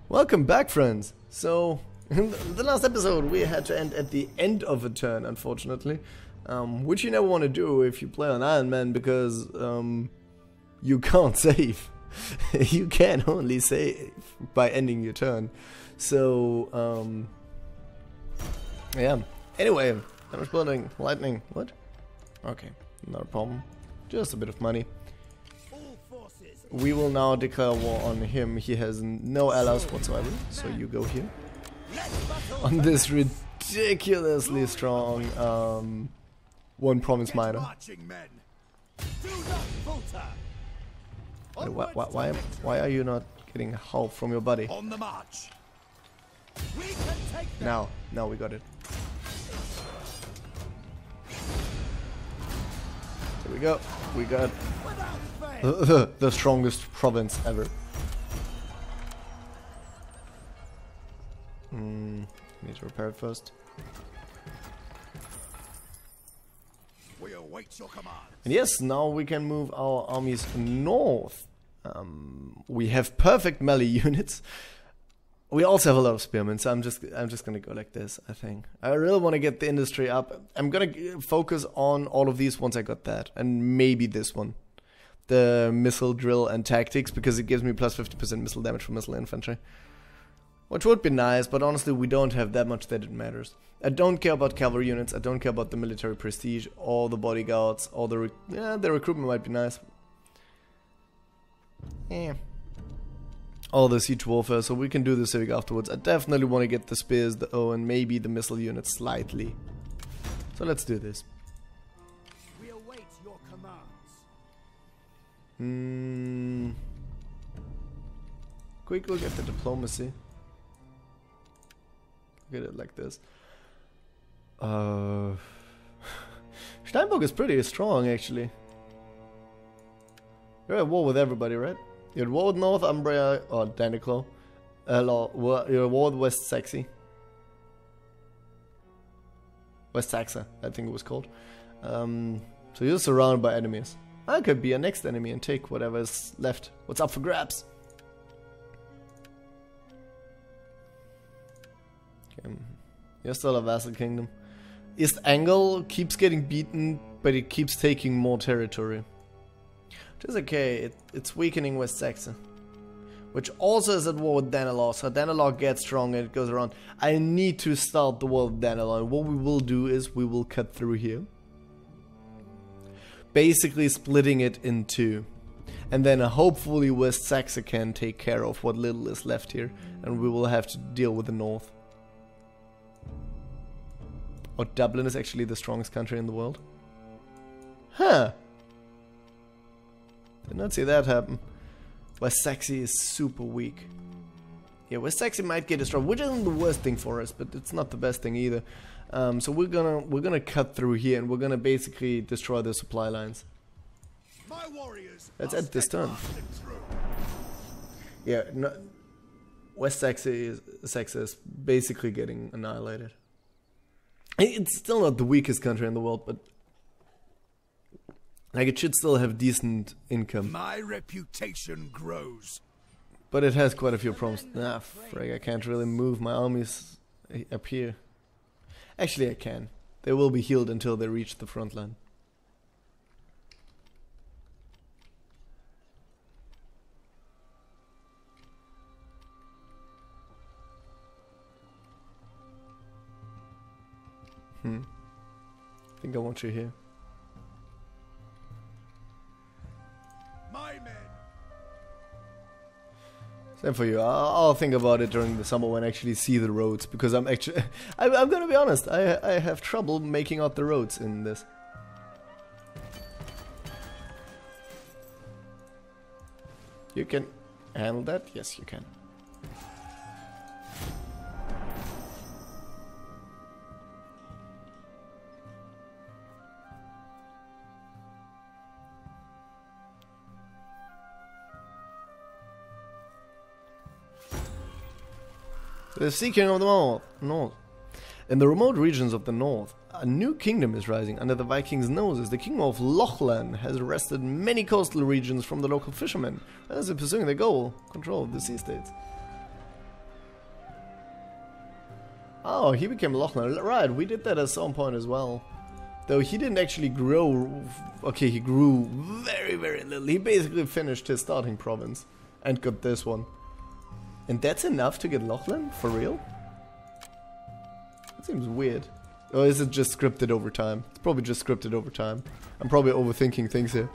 Welcome back, friends. So, in the last episode we had to end at the end of a turn, unfortunately. Which you never want to do if you play on Iron Man, because you can't save. You can only save by ending your turn. So, yeah. Anyway, damage building, lightning, what? Okay, not a problem. Just a bit of money. We will now declare war on him. He has no allies whatsoever, so you go here. On this ridiculously strong one province minor. Why are you not getting help from your buddy? Now we got it. Here we go. We got the strongest province ever. Need to repair it first. We await your command. And yes, now we can move our armies north. We have perfect melee units. We also have a lot of spearmen, so I'm just gonna go like this, I think. I really want to get the industry up. I'm gonna focus on all of these once I got that, and maybe this one. The missile drill and tactics, because it gives me plus 50% missile damage from missile infantry. Which would be nice, but honestly we don't have that much that it matters. I don't care about cavalry units, I don't care about the military prestige, all the bodyguards, all the the recruitment might be nice. Yeah. All the siege warfare, so we can do the civic afterwards. I definitely want to get the spears, and maybe the missile units slightly. So let's do this. We await your commands. Quick look at the diplomacy. Look at it like this. Steinbock is pretty strong, actually. You're at war with everybody, right? You're at war with Northumbria or Danelaw. You're at war with West Saxony. West Saxa, I think it was called. So you're surrounded by enemies. I could be a next enemy and take whatever is left. What's up for grabs? Okay. You're still a vassal kingdom. East Angle keeps getting beaten, but it keeps taking more territory. Which is okay, it's weakening West Saxon. Which also is at war with Danelaw, so Danelaw gets stronger, it goes around. I need to start the war with Danelaw, and what we will do is we will cut through here. Basically splitting it in two. And then hopefully West Saxon can take care of what little is left here, and we will have to deal with the north. Oh, Dublin is actually the strongest country in the world? Huh. Did not see that happen. West Saxony is super weak. Yeah, West Saxony might get destroyed, which isn't the worst thing for us, but it's not the best thing either. So we're gonna cut through here, and we're gonna basically destroy the supply lines. My warriors. Let's end this turn. Yeah, no, West Saxony is basically getting annihilated. It's still not the weakest country in the world, but like, it should still have decent income. My reputation grows. But it has quite a few problems. Ah, frig, I can't really move my armies up here. Actually, I can. They will be healed until they reach the front line. I think I want you here. Same for you. I'll think about it during the summer when I actually see the roads, because I'm gonna be honest, I have trouble making out the roads in this. You can handle that? Yes, you can. The Sea King of the North. In the remote regions of the north, a new kingdom is rising under the Vikings' noses. The Kingdom of Lochlan has wrested many coastal regions from the local fishermen as they're pursuing their goal, control of the sea states. Oh, he became Lochner. Right, we did that at some point as well. Though he didn't actually grow. Okay, he grew very, very little. He basically finished his starting province and got this one. And that's enough to get Lochlin? For real? That seems weird. Or is it just scripted over time? It's probably just scripted over time. I'm probably overthinking things here.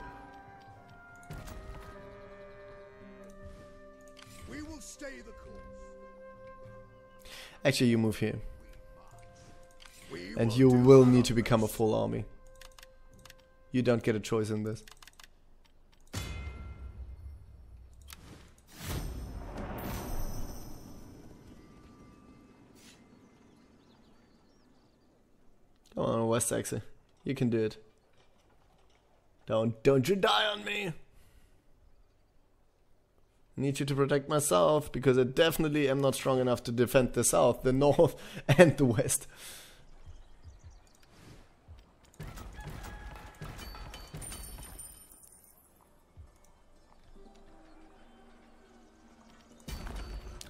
We will stay the course. Actually, you move here. We And will you do will our need to become a best. full army. You don't get a choice in this. Come on, West Saxon. You can do it. Don't you die on me! I need you to protect myself, because I definitely am not strong enough to defend the south, the north, and the west.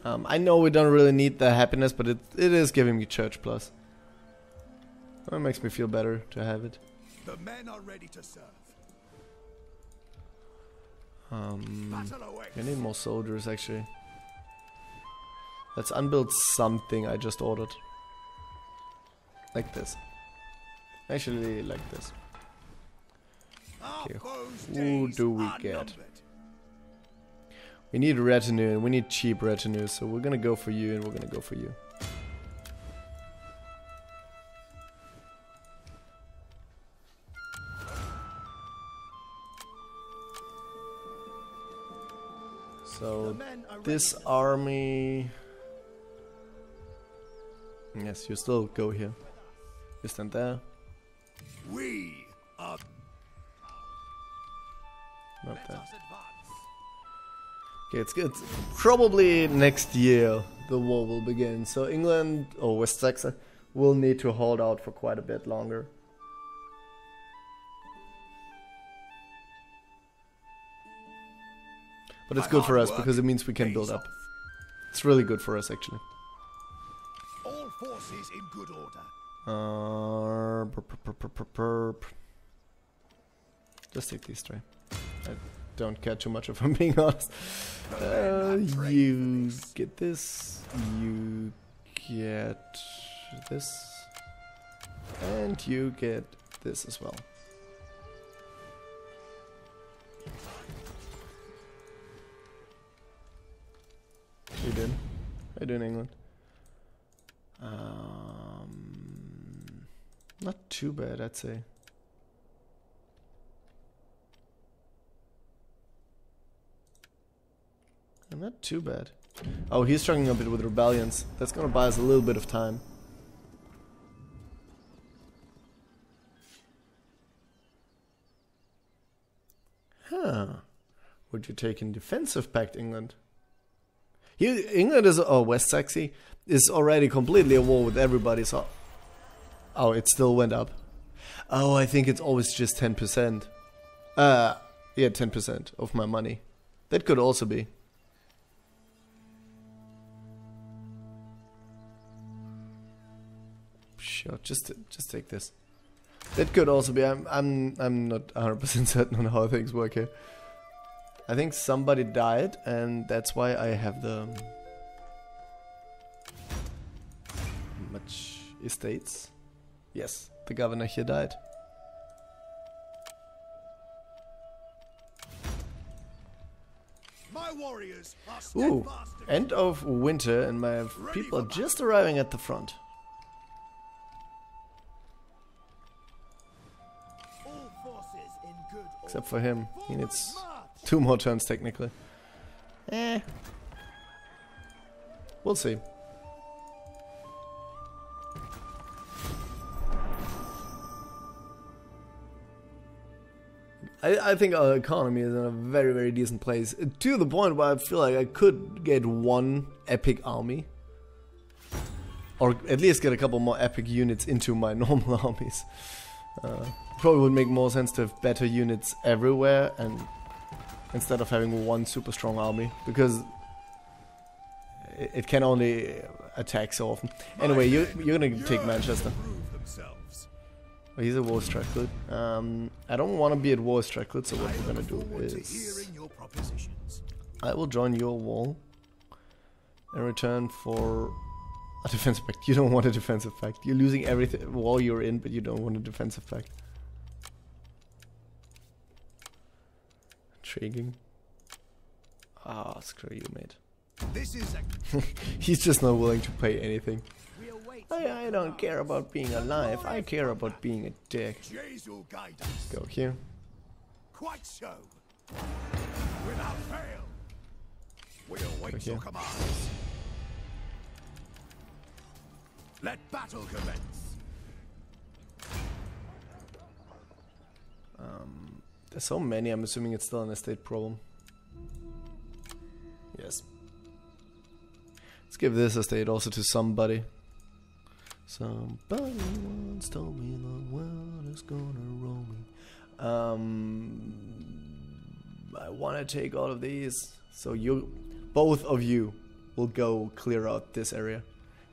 I know we don't really need the happiness, but it is giving me church plus. It makes me feel better to have it. The men are ready to serve. I Battle awaits. need more soldiers actually. Let's unbuild something I just ordered. Like this. Actually, like this. Our Okay, foes' who days do we are get? numbered. We need retinue and we need cheap retinue, so we're gonna go for you and we're gonna go for you. So The men are ready this to army. Yes, you still go here. You stand there. We are. Not Let there. us advance. Okay, it's good. Probably next year the war will begin. So England or West Saxon will need to hold out for quite a bit longer. But it's By good for hard us work, because it means we can pays build up. off. It's really good for us actually. All forces in good order. Just take these three. I don't care too much if I'm being honest. The men have trained You for this. get this. You get this. And you get this as well. How you doing? How you doing, England? Not too bad, I'd say. Not too bad. Oh, he's struggling a bit with rebellions. That's gonna buy us a little bit of time. Huh. Would you take in defensive pact, England? Here, England is, oh, West Saxony is already completely at war with everybody, so... Oh, it still went up. Oh, I think it's always just 10%. Yeah, 10% of my money. That could also be. Sure, just take this. That could also be. I'm not 100% certain on how things work here. I think somebody died, and that's why I have the much estates. Yes, the governor here died. My warriors are Ooh, steadfast and end of winter, and my people are just arriving at the front. all forces in good order. Except for him, he needs March. 2 more turns technically. We'll see. I think our economy is in a very, very decent place. To the point where I feel like I could get 1 epic army. Or at least get a couple more epic units into my normal armies. Probably would make more sense to have better units everywhere and instead of having 1 super strong army. Because it can only... attack so often. Anyway, you're gonna take Manchester. Prove themselves. Oh, he's a war Stracklet. I don't want to be at war Stracklet, so what we're gonna do Forward to is hearing your propositions. I will join your wall in return for a defensive pact. You don't want a defensive pact. You're losing everything wall you're in, but you don't want a defensive pact. Intriguing. Ah, screw you, mate. This is a He's just not willing to pay anything. we await. I don't care about being alive. I care about being a dick. Jesus guide us. Go here. Quite so. Without fail. We await Okay. your commands. Let battle commence. There's so many, I'm assuming it's still an estate problem. Yes. Let's give this estate also to somebody. Somebody once told me the world is gonna roll me. I want to take all of these. So both of you will go clear out this area.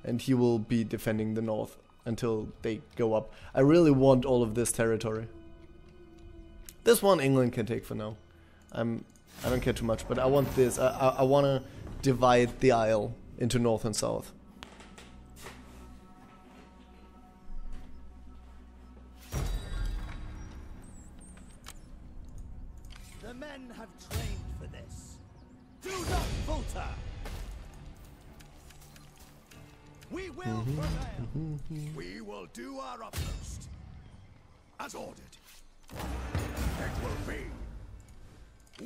And he will be defending the north until they go up. I really want all of this territory. This one England can take for now. I don't care too much, but I want this. I want to divide the Isle into north and south. The men have trained for this. Do not falter. We will prevail. We will do our utmost. As ordered. It will be.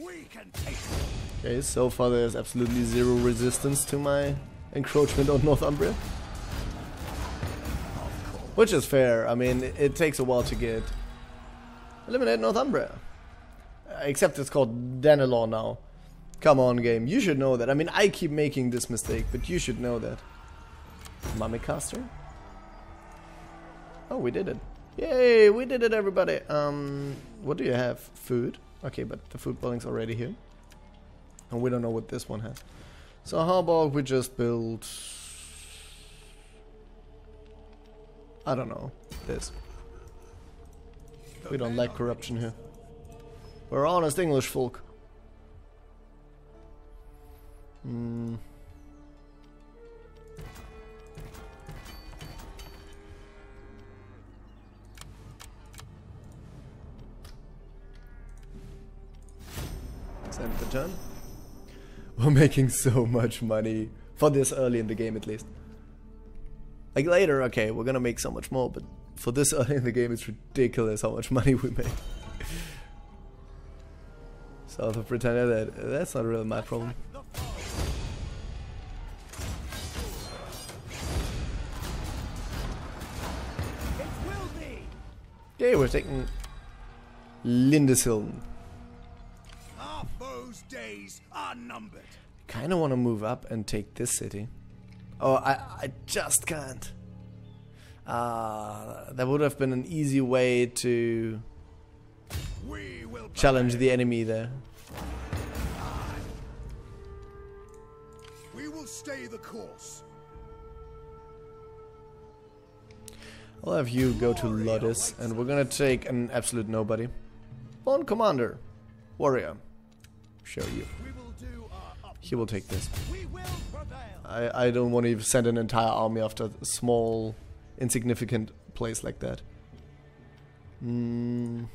We can take it. Okay, so far there's absolutely zero resistance to my encroachment on Northumbria. Which is fair. I mean, it takes a while to get eliminate Northumbria. Except it's called Danelaw now. Come on, game. You should know that. I mean, I keep making this mistake, but you should know that. Mummy caster? Oh, we did it. Yay, we did it, everybody. What do you have? Food? Okay, but the food building's already here. And we don't know what this one has. So how about we just build... I don't know. This. We don't like corruption here. We're honest English folk. End the turn. We're making so much money for this early in the game, at least. Like later, okay, we're gonna make so much more, but for this early in the game, it's ridiculous how much money we make. South of Britannia, that's not really my problem. Okay, we're taking Lindishill. Our foes' days are numbered. Kinda wanna move up and take this city. Oh, I just can't. That would have been an easy way to We will challenge the enemy there. We will stay the course. I'll have you go to Ludus, and we're gonna take an absolute nobody. Born Commander. Warrior. Show you. We will do our utmost. He will take this. We will prevail. I don't want to send an entire army after a small, insignificant place like that. Is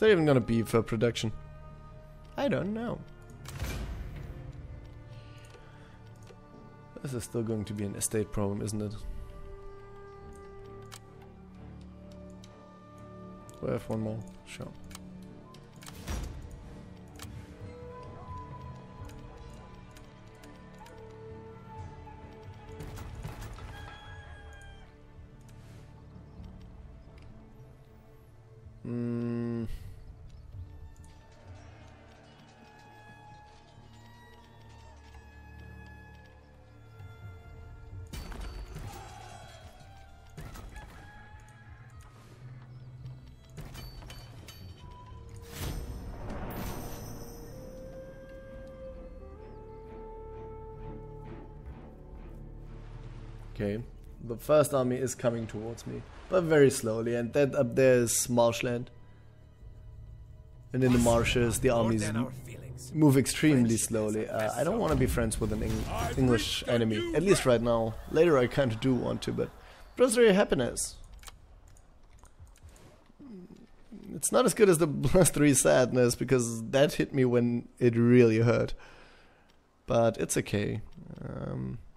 there even gonna be for production? I don't know. This is still going to be an estate problem, isn't it? We have one more. Sure. Okay, the first army is coming towards me, but very slowly, and that up there is marshland. And in the marshes, the armies move extremely slowly. I don't want to be friends with an English enemy, at least right now. Later I kind of do want to, but Brotherly Happiness. It's not as good as the +3 Sadness, because that hit me when it really hurt. But it's okay.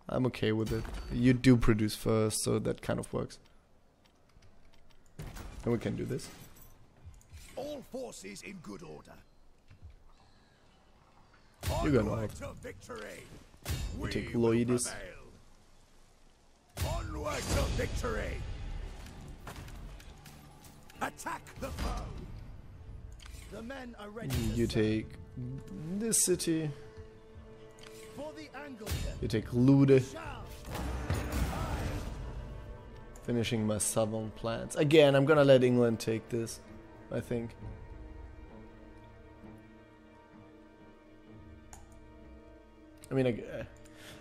I'm okay with it. You do produce first, so that kind of works. And we can do this. All forces in good order. You're gonna Onward to victory. We take will Loidis. prevail. Onward to victory. Attack the foe. The men are ready. You take this city. For the Anglican. You take Lude. Shall. Finishing my southern plans. Again, I'm gonna let England take this, I think. I mean,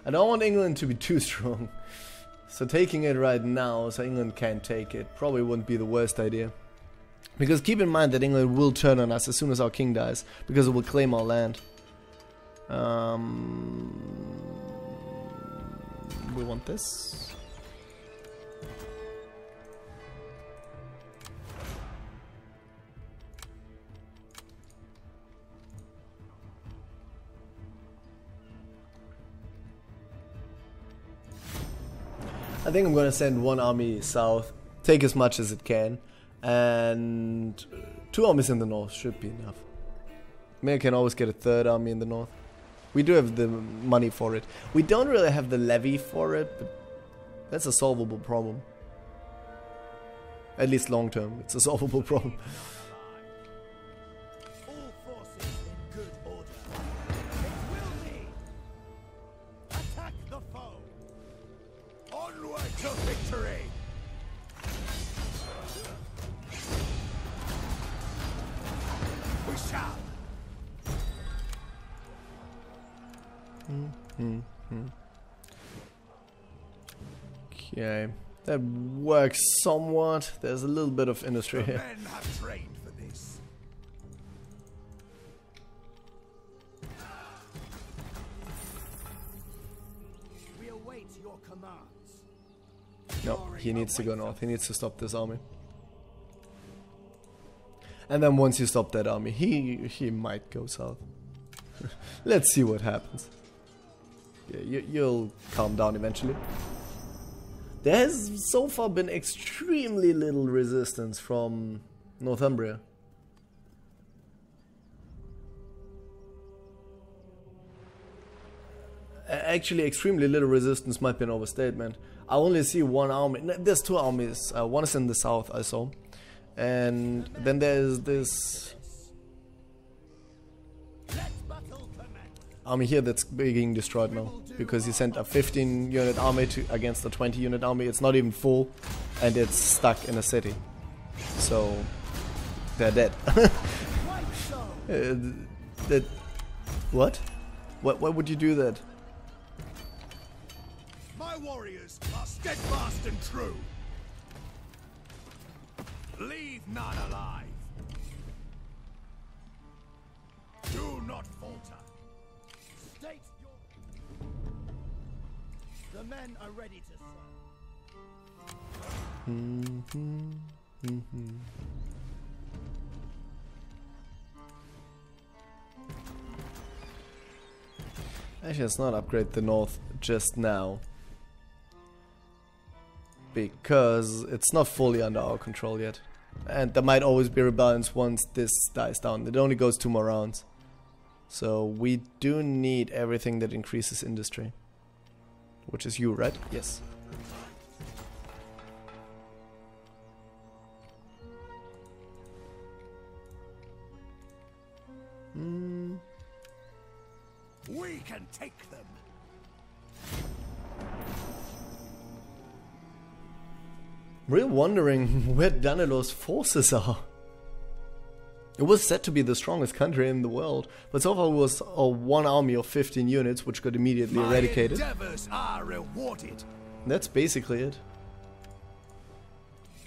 I don't want England to be too strong. So taking it right now, so England can't take it, probably wouldn't be the worst idea. Because keep in mind that England will turn on us as soon as our king dies, because it will claim our land. We want this. I think I'm gonna send one army south, take as much as it can, and 2 armies in the north should be enough. I mean, I can always get a 3rd army in the north. We do have the money for it. We don't really have the levy for it, but that's a solvable problem. At least long term, it's a solvable problem. All forces in good order. It will be. Attack the foe. Onward to victory. We shall. Okay, that works somewhat. There's a little bit of industry here. Men have trained for this. We await your commands. No, he needs to go north. He needs to stop this army. And then once you stop that army, he might go south. Let's see what happens. Yeah, you'll calm down eventually. There has so far been extremely little resistance from Northumbria. Actually, extremely little resistance might be an overstatement. I only see one army. There's 2 armies. One is in the south, I saw. And then there's this army here that's being destroyed now. Because he sent a 15-unit army against a 20-unit army. It's not even full. And it's stuck in a city. So, they're dead. What? Why would you do that? My warriors are steadfast and true. Leave none alive. Do not falter. State your... The men are ready to serve. Actually, let's not upgrade the north just now. Because it's not fully under our control yet. And there might always be rebellions once this dies down. It only goes 2 more rounds. So we do need everything that increases industry. Which is you, right? Yes. We can take them. We're wondering where Danelaw's forces are. It was said to be the strongest country in the world, but so far it was one army of 15 units, which got immediately eradicated. My endeavors are rewarded. That's basically it.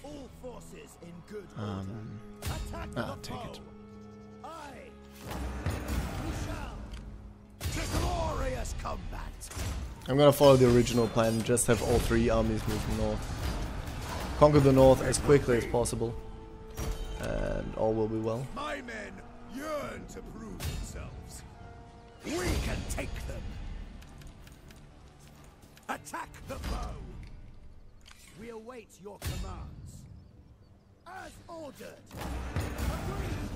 All forces in good order. Attack the Take foe. it. Aye. We shall. To glorious combat. I'm gonna follow the original plan and just have all three armies move north. Conquer the north as quickly as possible. And all will be well. My men yearn to prove themselves. We can take them. Attack the foe. We await your commands. As ordered. Agreed.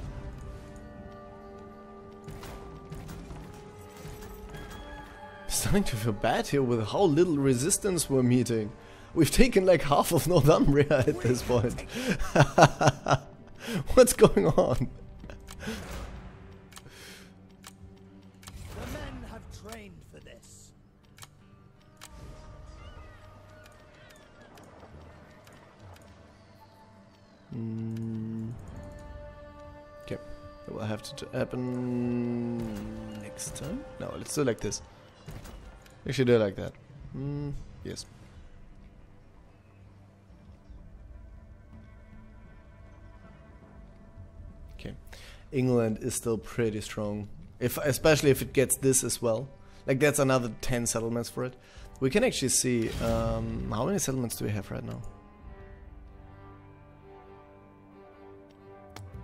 Starting to feel bad here with how little resistance we're meeting. We've taken like half of Northumbria at this point. What's going on? The men have trained for this. Okay, it will have to happen next time. No, let's do it like this. We should do it like that. Yes. Okay, England is still pretty strong. Especially if it gets this as well. Like that's another 10 settlements for it. We can actually see how many settlements do we have right now?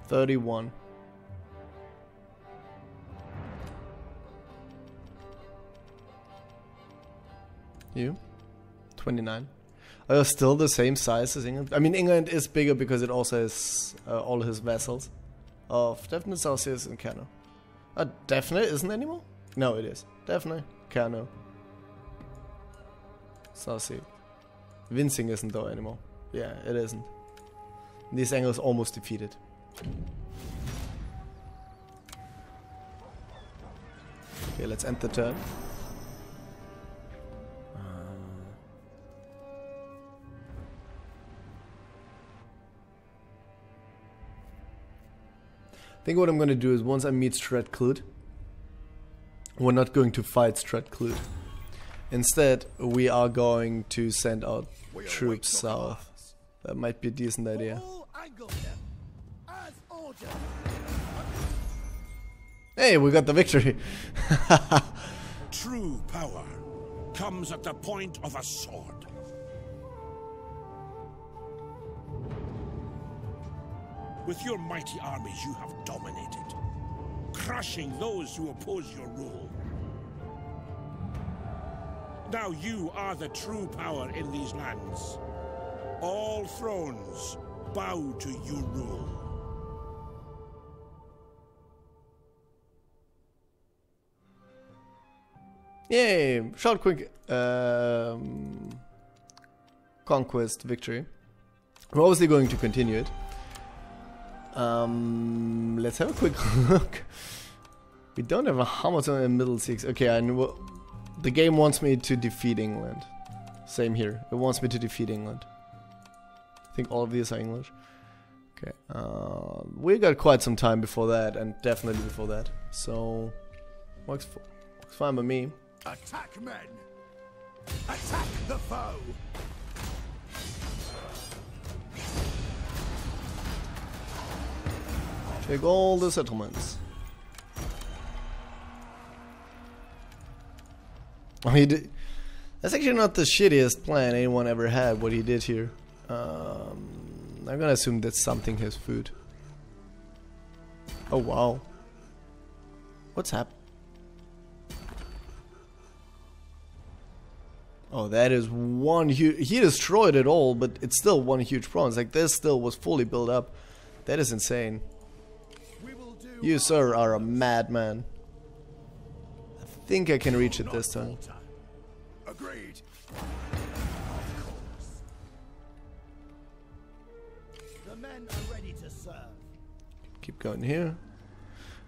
31. You? 29. Are you still the same size as England? I mean, England is bigger because it also has all his vassals of definite Celsius and Cano. Definite isn't anymore? No, it is. Definite, Cano. Celsius. Vincing isn't though anymore. Yeah, it isn't. These angles almost defeated. Okay, let's end the turn. I think what I'm going to do is once I meet Stratclud, we're not going to fight Stratclud. Instead, we are going to send out troops south. That might be a decent idea. Hey, we got the victory! True power comes at the point of a sword. With your mighty armies you have dominated, crushing those who oppose your rule. Now you are the true power in these lands. All thrones bow to your rule. Yay! Short, quick conquest victory. We're obviously going to continue it. Let's have a quick look. We don't have a Hamilton in middle six. Okay, I know the game wants me to defeat England. Same here. It wants me to defeat England. I think all of these are English. Okay. We got quite some time before that, and definitely before that. So works fine by me. Attack, men! Attack the foe! Take all the settlements. That's actually not the shittiest plan anyone ever had, what he did here. I'm gonna assume that's something his food. Oh wow. What's happened? Oh, that is one huge... He destroyed it all, but it's still one huge bronze. Like, this still was fully built up. That is insane. You, sir, are a madman. I think I can reach it this time. Agreed. The men are ready to serve. Keep going here.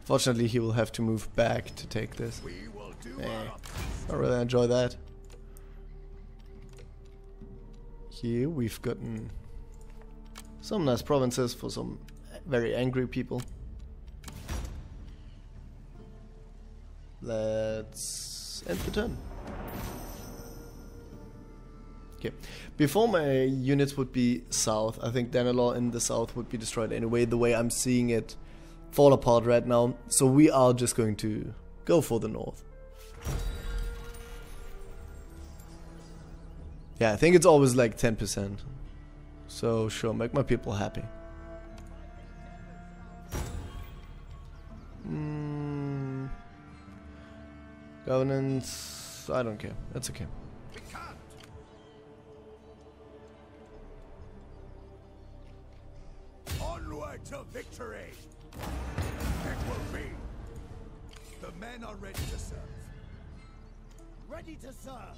Fortunately, he will have to move back to take this. We will do I really enjoy that. Here we've gotten some nice provinces for some very angry people. Let's end the turn. Okay. Before my units would be south, I think Danelaw in the south would be destroyed anyway, the way I'm seeing it fall apart right now. So we are just going to go for the north. Yeah, I think it's always like 10%. So sure, make my people happy. Governance, I don't care. That's okay. We can't. Onward to victory. It will be. The men are ready to serve. Ready to serve.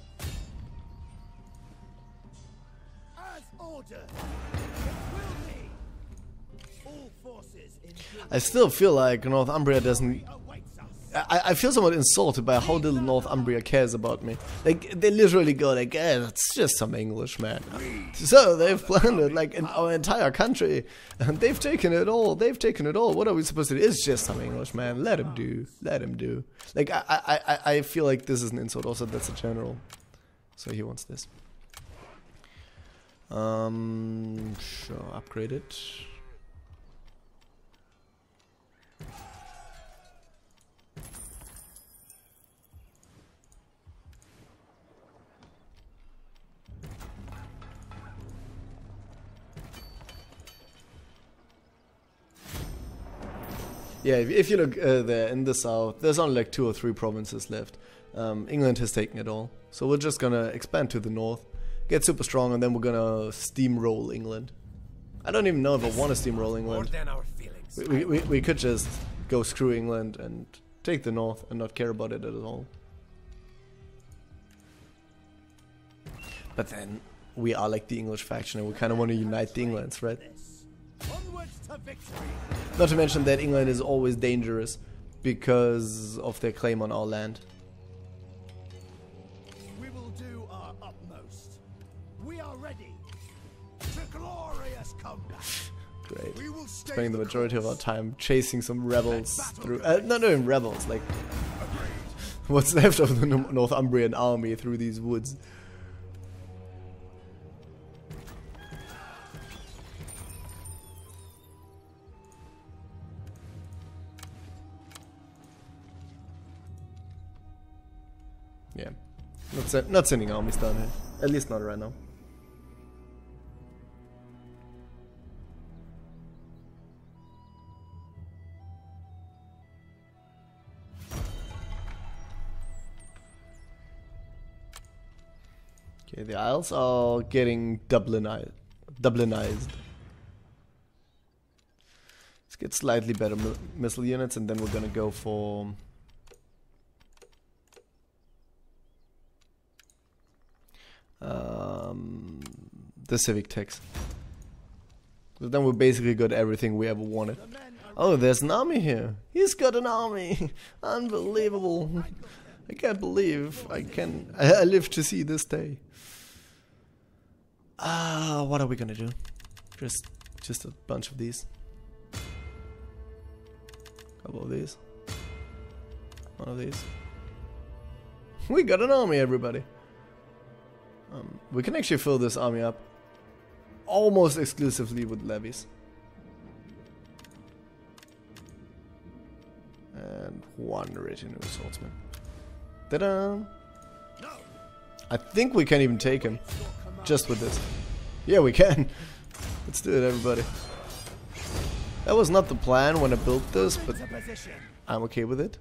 As ordered. It will be. All forces in good. I still feel like Northumbria doesn't... Awaits us. I feel somewhat insulted by how little Northumbria cares about me. Like, they literally go like, it's just some English, man. So, they've plundered, like, in our entire country. And they've taken it all. They've taken it all. What are we supposed to do? It's just some English, man. Let him do. Let him do. Like, I feel like this is an insult. Also, that's a general. So, he wants this. Sure, upgrade it. Yeah, if you look there in the south, there's only like 2 or 3 provinces left. England has taken it all. So we're just gonna expand to the north, get super strong, and then we're gonna steamroll England. I don't even know if I want to steamroll England. More than our feelings. We could just go screw England and take the north and not care about it at all. But then we are like the English faction and we kind of want to unite the Englands, right? Onwards to victory. Not to mention that England is always dangerous because of their claim on our land. We will do our utmost. We are ready to glorious combat. Great. We will stay Spending the the majority of our course. time chasing some rebels Battle through... commence. not even rebels, like Agreed. what's left of the Northumbrian army through these woods. Yeah, not sending armies down here. At least not right now. Okay, the Isles are getting Dublinized. Let's get slightly better missile units, and then we're gonna go for... the civic tax. But then we basically got everything we ever wanted. Oh, there's an army here. He's got an army. Unbelievable. I can't believe I live to see this day. What are we gonna do? Just a bunch of these. Couple of these. One of these. We got an army, everybody. We can actually fill this army up almost exclusively with levies. And 1 retinue swordsman. Ta-da! No. I think we can even take him just with this. Yeah, we can. Let's do it, everybody. That was not the plan when I built this, but To position. I'm okay with it.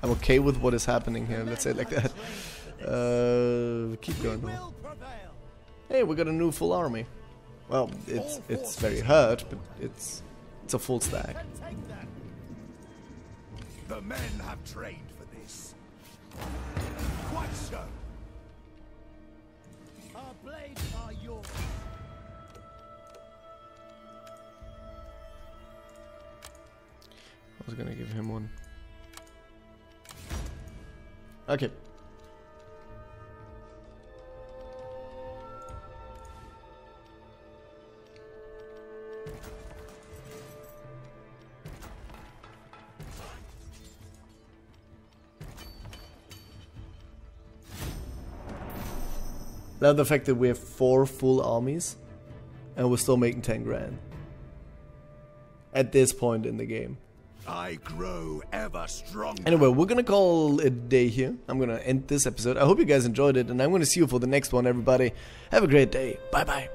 I'm okay with what is happening here, let's say it like that. Keep going. Will prevail. Hey, we got a new full army. Well, it's very hurt, but it's a full stack. Can take that. The men have trained for this. Quite so. Our blades are yours. I was gonna give him one. Okay. I love the fact that we have 4 full armies and we're still making 10 grand. At this point in the game. I grow ever stronger. Anyway, we're gonna call it a day here. I'm gonna end this episode. I hope you guys enjoyed it, and I'm gonna see you for the next one, everybody. Have a great day. Bye bye.